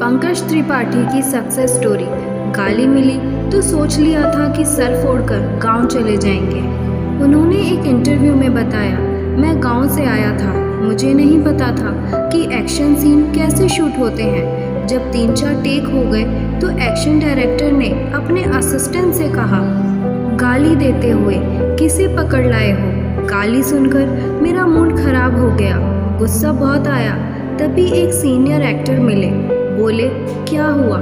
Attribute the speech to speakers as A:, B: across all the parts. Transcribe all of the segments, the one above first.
A: पंकज त्रिपाठी की success story. गाली मिली तो सोच लिया था कि सर फोड़कर गांव चले जाएंगे। उन्होंने एक इंटरव्यू में बताया, मैं गांव से आया था, मुझे नहीं पता था कि एक्शन सीन कैसे शूट होते हैं। जब 3-4 टेक हो गए तो एक्शन डायरेक्टर ने अपने असिस्टेंट से कहा, गाली देते हुए किसे पकड़ लाए हो। गाली सुनकर मेरा मूड खराब हो गया, गुस्सा बहुत आया। तभी एक सीनियर एक्टर मिले, बोले क्या हुआ।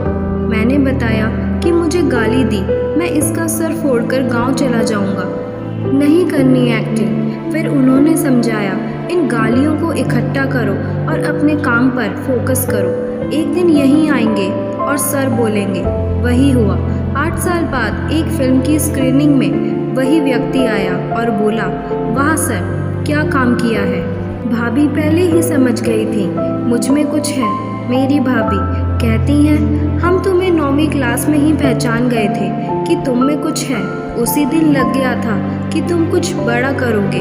A: मैंने बताया कि मुझे गाली दी, मैं इसका सर फोड़कर गांव चला जाऊंगा, नहीं करनी एक्टिंग। फिर उन्होंने समझाया, इन गालियों को इकट्ठा करो और अपने काम पर फोकस करो, एक दिन यहीं आएंगे और सर बोलेंगे। वही हुआ। 8 साल बाद एक फिल्म की स्क्रीनिंग में वही व्यक्ति आया और बोला, वाह सर क्या काम किया है। भाभी पहले ही समझ गई थी मुझ में कुछ है। मेरी भाभी कहती हैं, हम तुम्हें 9वीं क्लास में ही पहचान गए थे कि तुम में कुछ है। उसी दिन लग गया था कि तुम कुछ बड़ा करोगे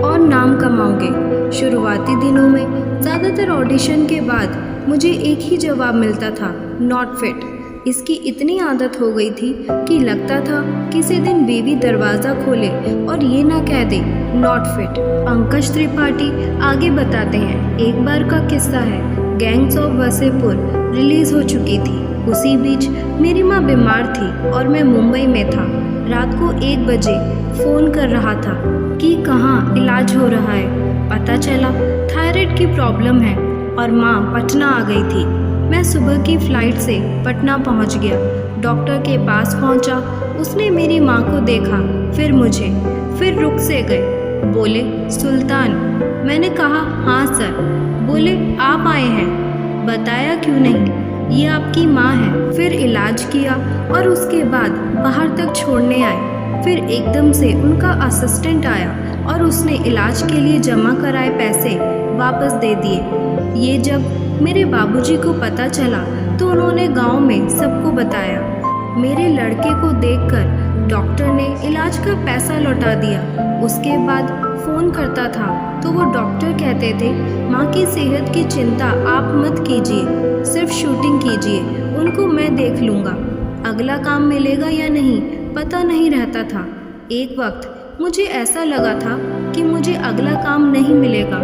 A: और नाम कमाओगे। शुरुआती दिनों में ज़्यादातर ऑडिशन के बाद मुझे एक ही जवाब मिलता था, नॉट फिट। इसकी इतनी आदत हो गई थी कि लगता था किसी दिन बेबी दरवाज़ा खोले और ये ना कह they not fit. Pankaj Tripathi आगे बताते हैं, एक बार का किस्सा है। गैंग्स ऑफ वसेपुर रिलीज़ हो चुकी थी। उसी बीच मेरी माँ बीमार थी और मैं मुंबई में था। रात को 1 बजे फ़ोन कर रहा था कि कहाँ इलाज हो रहा है। पता चला थायराइड की प्रॉब्लम है और माँ पटना आ गई थी। मैं सुबह की फ़्लाइट से पटना पहुंच गया। डॉक्टर के पास पहुंचा, उसने मेरी माँ को देखा, फिर मुझे, फिर रुक से गए। बोले सुल्तान। मैंने कहा हाँ सर। बोले आप आए हैं, बताया क्यों नहीं, ये आपकी माँ है। फिर इलाज किया और उसके बाद बाहर तक छोड़ने आए। फिर एकदम से उनका असिस्टेंट आया और उसने इलाज के लिए जमा कराए पैसे वापस दे दिए। ये जब मेरे बाबूजी को पता चला तो उन्होंने गांव में सबको बताया। मेरे लड़के को देखकर डॉक्टर ने इलाज का पैसा लौटा दिया। उसके बाद फ़ोन करता था तो वो डॉक्टर कहते थे, माँ की सेहत की चिंता आप मत कीजिए, सिर्फ शूटिंग कीजिए, उनको मैं देख लूँगा। अगला काम मिलेगा या नहीं पता नहीं रहता था। एक वक्त मुझे ऐसा लगा था कि मुझे अगला काम नहीं मिलेगा।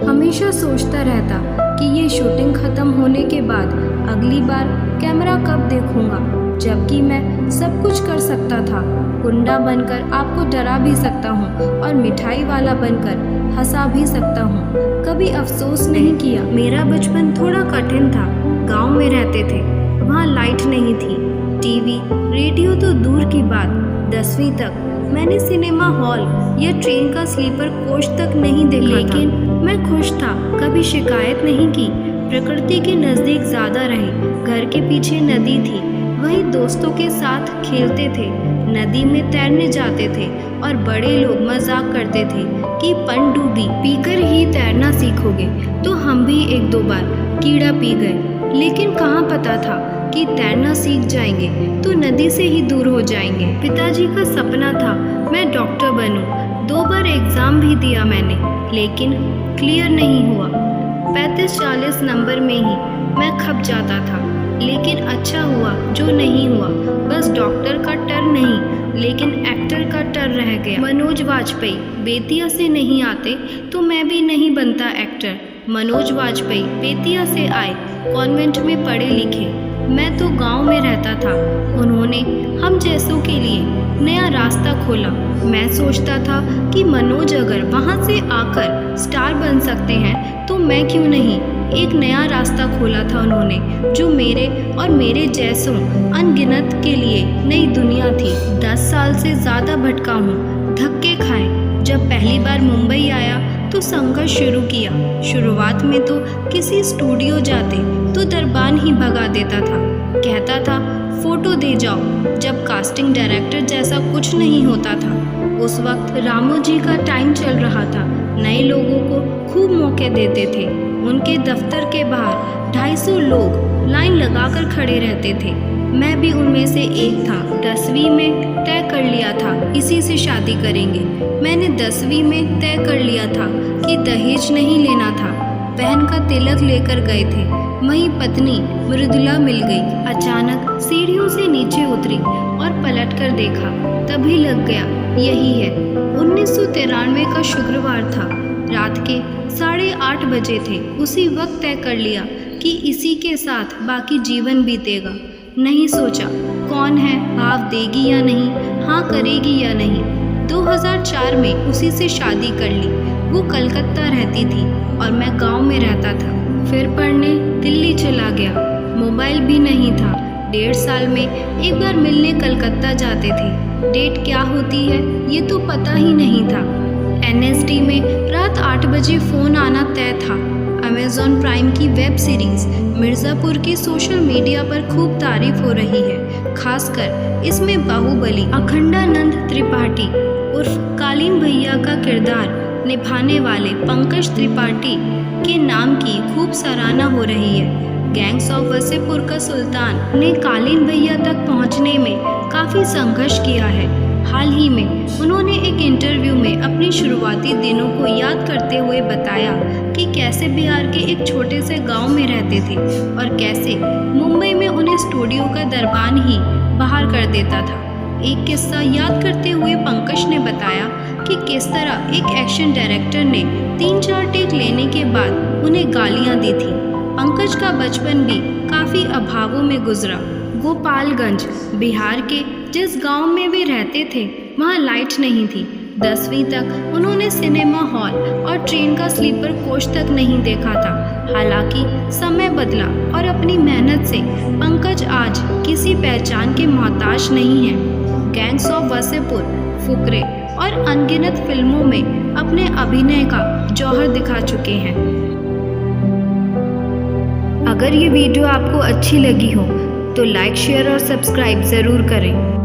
A: हमेशा सोचता रहता कि ये शूटिंग ख़त्म होने के बाद अगली बार कैमरा कब देखूंगा, जबकि मैं सब कुछ कर सकता था। गुंडा बनकर आपको डरा भी सकता हूँ और मिठाई वाला बनकर हंसा भी सकता हूँ। कभी अफसोस नहीं किया। मेरा बचपन थोड़ा कठिन था। गांव में रहते थे, वहाँ लाइट नहीं थी, टीवी रेडियो तो दूर की बात। 10वीं तक मैंने सिनेमा हॉल या ट्रेन का स्लीपर कोच तक नहीं देखा, लेकिन मैं खुश था, कभी शिकायत नहीं की। प्रकृति के नज़दीक ज़्यादा रहे। घर के पीछे नदी थी, वहीं दोस्तों के साथ खेलते थे, नदी में तैरने जाते थे और बड़े लोग मजाक करते थे कि पनडुब्बी पीकर ही तैरना सीखोगे। तो हम भी 1-2 बार कीड़ा पी गए, लेकिन कहाँ पता था कि तैरना सीख जाएंगे तो नदी से ही दूर हो जाएंगे। पिताजी का सपना था मैं डॉक्टर बनूं। 2 बार एग्ज़ाम भी दिया मैंने, लेकिन क्लियर नहीं हुआ। 35-40 नंबर में ही मैं खप जाता था, लेकिन अच्छा हुआ जो नहीं हुआ। बस डॉक्टर का टर्न नहीं, लेकिन एक्टर का टर्न रह गया। मनोज वाजपेयी बेतिया से नहीं आते तो मैं भी नहीं बनता एक्टर। मनोज वाजपेयी बेतिया से आए, कॉन्वेंट में पढ़े लिखे, मैं तो गांव में रहता था। उन्होंने हम जैसों के लिए नया रास्ता खोला। मैं सोचता था कि मनोज अगर वहां से आकर स्टार बन सकते हैं तो मैं क्यों नहीं। एक नया रास्ता खोला था उन्होंने, जो मेरे और मेरे जैसों अनगिनत के लिए नई दुनिया थी। 10 साल से ज़्यादा भटका हूँ, धक्के खाए। जब पहली बार मुंबई आया तो संघर्ष शुरू किया। शुरुआत में तो किसी स्टूडियो जाते तो दरबान ही भगा देता था, कहता था फ़ोटो दे जाओ, जब कास्टिंग डायरेक्टर जैसा कुछ नहीं होता था। उस वक्त रामू जी का टाइम चल रहा था, नए लोगों को खूब मौके देते थे। उनके दफ्तर के बाहर 250 लोग लाइन लगाकर खड़े रहते थे, मैं भी उनमें से एक था। 10वीं में तय कर लिया था इसी से शादी करेंगे। मैंने 10वीं में तय कर लिया था कि दहेज नहीं लेना था। बहन का तिलक लेकर गए थे, वहीं पत्नी मृदुला मिल गई। अचानक सीढ़ियों से नीचे उतरी और पलटकर देखा, तभी लग गया यही है। 1993 का शुक्रवार था। रात के 8:30 बजे थे। उसी वक्त तय कर लिया कि इसी के साथ बाकी जीवन बीतेगा। नहीं सोचा कौन है, भाव देगी या नहीं, हाँ करेगी या नहीं। 2004 में उसी से शादी कर ली। वो कलकत्ता रहती थी और मैं गांव में रहता था। फिर पढ़ने दिल्ली चला गया। मोबाइल भी नहीं था। 1.5 साल में एक बार मिलने कलकत्ता जाते थे। डेट क्या होती है ये तो पता ही नहीं था। NSD में रात 8 बजे फ़ोन आना तय था। अमेज़ॉन प्राइम की वेब सीरीज़ मिर्ज़ापुर की सोशल मीडिया पर खूब तारीफ हो रही है। खासकर इसमें बाहुबली अखंडानंद त्रिपाठी उर्फ कालीन भैया का किरदार निभाने वाले पंकज त्रिपाठी के नाम की खूब सराहना हो रही है। गैंग्स ऑफ वसेपुर का सुल्तान ने कालीन भैया तक पहुंचने में काफ़ी संघर्ष किया है। हाल ही में उन्होंने एक इंटरव्यू में अपनी शुरुआती दिनों को याद करते हुए बताया कि कैसे बिहार के एक छोटे से गांव में रहते थे और कैसे मुंबई में उन्हें स्टूडियो का दरबान ही बाहर कर देता था। एक किस्सा याद करते हुए पंकज ने बताया कि किस तरह एक एक्शन डायरेक्टर ने 3-4 टेक लेने के बाद उन्हें गालियां दी थी। पंकज का बचपन भी काफ़ी अभावों में गुजरा। गोपालगंज बिहार के जिस गांव में वे रहते थे वहां लाइट नहीं थी। 10वीं तक उन्होंने सिनेमा हॉल और ट्रेन का स्लीपर कोच तक नहीं देखा था। हालांकि समय बदला और अपनी मेहनत से पंकज आज किसी पहचान के मोहताज नहीं हैं। गैंग्स ऑफ वसेपुर, फुकरे और अनगिनत फिल्मों में अपने अभिनय का जौहर दिखा चुके हैं। अगर ये वीडियो आपको अच्छी लगी हो तो लाइक, शेयर और सब्सक्राइब ज़रूर करें।